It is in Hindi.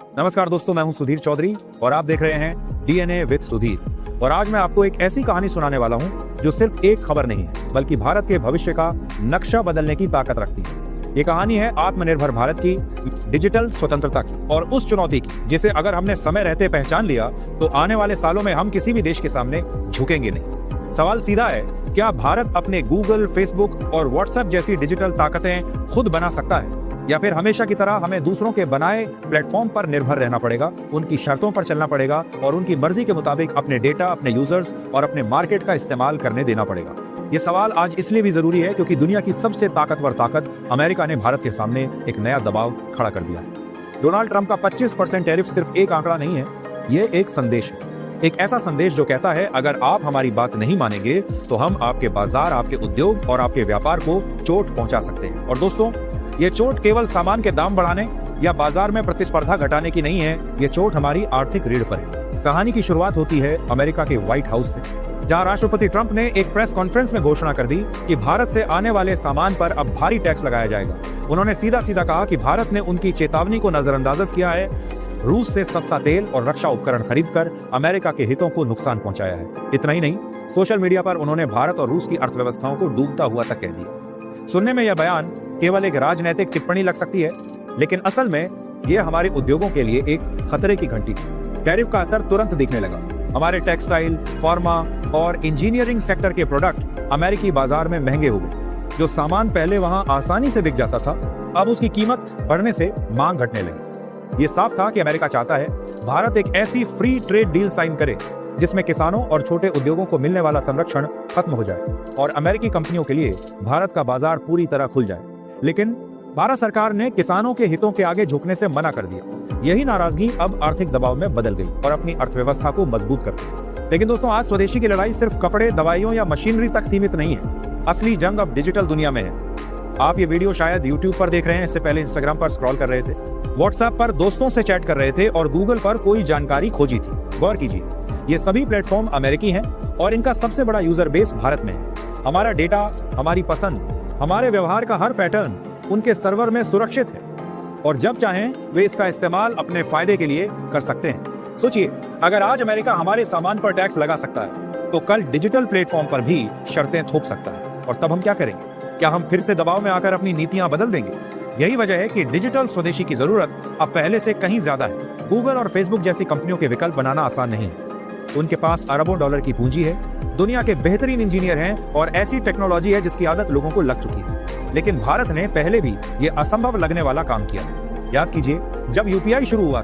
नमस्कार दोस्तों, मैं हूं सुधीर चौधरी और आप देख रहे हैं डीएनए विद सुधीर। और आज मैं आपको एक ऐसी कहानी सुनाने वाला हूं जो सिर्फ एक खबर नहीं है बल्कि भारत के भविष्य का नक्शा बदलने की ताकत रखती है। ये कहानी है आत्मनिर्भर भारत की, डिजिटल स्वतंत्रता की और उस चुनौती की जिसे अगर हमने समय रहते पहचान लिया तो आने वाले सालों में हम किसी भी देश के सामने झुकेंगे नहीं। सवाल सीधा है, क्या भारत अपने गूगल, फेसबुक और व्हाट्सएप जैसी डिजिटल ताकतें खुद बना सकता है, या फिर हमेशा की तरह हमें दूसरों के बनाए प्लेटफॉर्म पर निर्भर रहना पड़ेगा, उनकी शर्तों पर चलना पड़ेगा और उनकी मर्जी के मुताबिक अपने डेटा, अपने यूजर्स और अपने मार्केट का इस्तेमाल करने देना पड़ेगा। ये सवाल आज इसलिए भी जरूरी है क्योंकि दुनिया की सबसे ताकतवर ताकत अमेरिका ने भारत के सामने एक नया दबाव खड़ा कर दिया है। डोनाल्ड ट्रंप का 25% टैरिफ सिर्फ एक आंकड़ा नहीं है, ये एक संदेश है। एक ऐसा संदेश जो कहता है, अगर आप हमारी बात नहीं मानेंगे तो हम आपके बाजार, आपके उद्योग और आपके व्यापार को चोट पहुंचा सकते हैं। और दोस्तों, ये चोट केवल सामान के दाम बढ़ाने या बाजार में प्रतिस्पर्धा घटाने की नहीं है, ये चोट हमारी आर्थिक रीढ़ पर है। कहानी की शुरुआत होती है अमेरिका के व्हाइट हाउस से, जहां राष्ट्रपति ट्रंप ने एक प्रेस कॉन्फ्रेंस में घोषणा कर दी कि भारत से आने वाले सामान पर अब भारी टैक्स लगाया जाएगा। उन्होंने सीधा सीधा कहा कि भारत ने उनकी चेतावनी को नजरअंदाज किया है, रूस से सस्ता तेल और रक्षा उपकरण खरीदकर अमेरिका के हितों को नुकसान पहुंचाया है। इतना ही नहीं, सोशल मीडिया पर उन्होंने भारत और रूस की अर्थव्यवस्थाओं को डूबता हुआ तक कह दिया। सुनने में यह बयान केवल एक राजनैतिक टिप्पणी लग सकती है, लेकिन असल में यह हमारे उद्योगों के लिए एक खतरे की घंटी थी। टैरिफ का असर तुरंत दिखने लगा। हमारे टेक्सटाइल, फार्मा और इंजीनियरिंग सेक्टर के प्रोडक्ट अमेरिकी बाजार में महंगे हो गए। जो सामान पहले वहां आसानी से बिक जाता था, अब उसकी कीमत बढ़ने से मांग घटने लगी। ये साफ था कि अमेरिका चाहता है भारत एक ऐसी फ्री ट्रेड डील साइन करे जिसमें किसानों और छोटे उद्योगों को मिलने वाला संरक्षण खत्म हो जाए और अमेरिकी कंपनियों के लिए भारत का बाजार पूरी तरह खुल जाए। लेकिन भारत सरकार ने किसानों के हितों के आगे झुकने से मना कर दिया। यही नाराजगी अब आर्थिक दबाव में बदल गई और अपनी अर्थव्यवस्था को मजबूत करती है। लेकिन दोस्तों, आज स्वदेशी की लड़ाई सिर्फ कपड़े, दवाइयों या मशीनरी तक सीमित नहीं है। असली जंग अब डिजिटल दुनिया में है। आप ये वीडियो शायद YouTube पर देख रहे हैं, इससे पहले Instagram पर स्क्रॉल कर रहे थे, WhatsApp पर दोस्तों से चैट कर रहे थे और Google पर कोई जानकारी खोजी थी। गौर कीजिए, ये सभी प्लेटफॉर्म अमेरिकी हैं और इनका सबसे बड़ा यूजर बेस भारत में है। हमारा डेटा, हमारी पसंद, हमारे व्यवहार का हर पैटर्न उनके सर्वर में सुरक्षित है और जब चाहें वे इसका इस्तेमाल अपने फायदे के लिए कर सकते हैं। सोचिए, अगर आज अमेरिका हमारे सामान पर टैक्स लगा सकता है तो कल डिजिटल प्लेटफॉर्म पर भी शर्तें थोप सकता है। और तब हम क्या करेंगे? क्या हम फिर से दबाव में आकर अपनी नीतियां बदल देंगे? यही वजह है कि डिजिटल स्वदेशी की जरूरत अब पहले से कहीं ज्यादा है। गूगल और फेसबुक जैसी कंपनियों के विकल्प बनाना आसान नहीं है। उनके पास अरबों डॉलर की पूंजी है, दुनिया के बेहतरीन इंजीनियर हैं और ऐसी टेक्नोलॉजी है जिसकी आदत लोगों को लग चुकी है। लेकिन भारत ने पहले भी ये असंभव लगने वाला काम किया है। याद कीजिए, जब यूपीआई शुरू हुआ